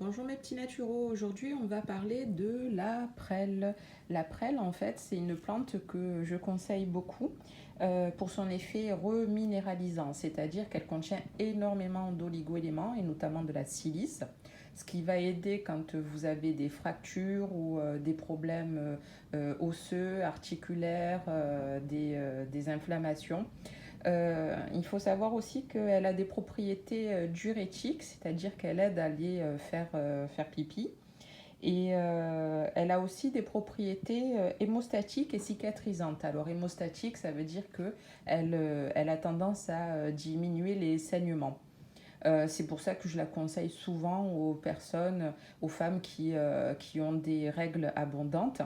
Bonjour mes petits naturaux, aujourd'hui on va parler de la prêle. La prêle en fait c'est une plante que je conseille beaucoup pour son effet reminéralisant, c'est-à-dire qu'elle contient énormément d'oligo-éléments et notamment de la silice, ce qui va aider quand vous avez des fractures ou des problèmes osseux, articulaires, des inflammations. Il faut savoir aussi qu'elle a des propriétés diurétiques, c'est-à-dire qu'elle aide à aller faire pipi. Et elle a aussi des propriétés hémostatiques et cicatrisantes. Alors hémostatique, ça veut dire qu'elle a tendance à diminuer les saignements. C'est pour ça que je la conseille souvent aux personnes, aux femmes qui ont des règles abondantes,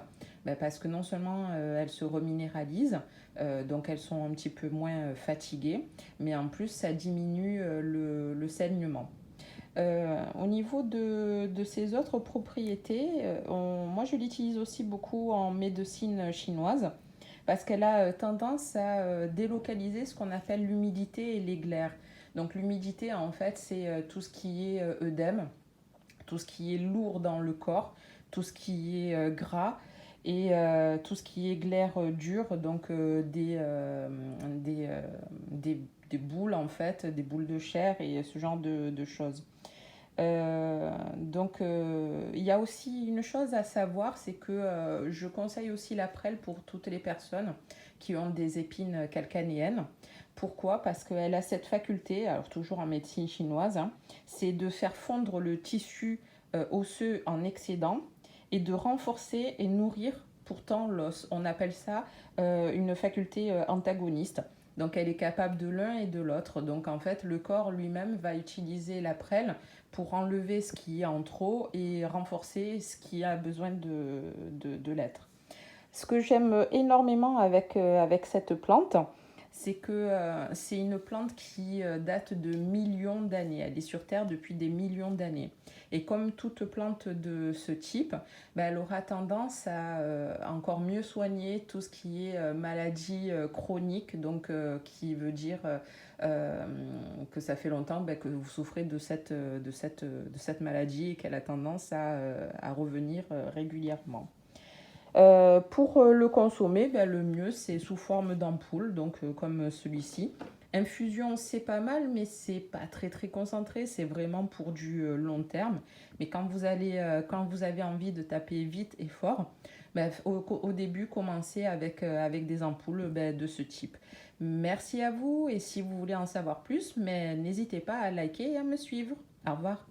parce que non seulement elles se reminéralisent, donc elles sont un petit peu moins fatiguées, mais en plus ça diminue le saignement. Au niveau de ces autres propriétés, moi je l'utilise aussi beaucoup en médecine chinoise parce qu'elle a tendance à délocaliser ce qu'on appelle l'humidité et les glaires. Donc l'humidité en fait c'est tout ce qui est œdème, tout ce qui est lourd dans le corps, tout ce qui est gras et tout ce qui est glaire dure, donc des boules en fait, des boules de chair et ce genre de choses. Il y a aussi une chose à savoir, c'est que je conseille aussi la prêle pour toutes les personnes qui ont des épines calcanéennes. Pourquoi? Parce qu'elle a cette faculté, alors toujours en médecine chinoise, hein, c'est de faire fondre le tissu osseux en excédent et de renforcer et nourrir pourtant l'os. On appelle ça une faculté antagoniste. Donc elle est capable de l'un et de l'autre. Donc en fait, le corps lui-même va utiliser la prêle pour enlever ce qui est en trop et renforcer ce qui a besoin de l'être. Ce que j'aime énormément avec cette plante, c'est que c'est une plante qui date de millions d'années. Elle est sur Terre depuis des millions d'années. Et comme toute plante de ce type, elle aura tendance à encore mieux soigner tout ce qui est maladie chronique, donc qui veut dire que ça fait longtemps que vous souffrez de cette maladie et qu'elle a tendance à revenir régulièrement. Pour le consommer, le mieux c'est sous forme d'ampoule, donc comme celui-ci. Infusion, c'est pas mal, mais c'est pas très très concentré, c'est vraiment pour du long terme. Mais quand vous avez envie de taper vite et fort, au début, commencez avec des ampoules de ce type. Merci à vous et si vous voulez en savoir plus, mais n'hésitez pas à liker et à me suivre. Au revoir.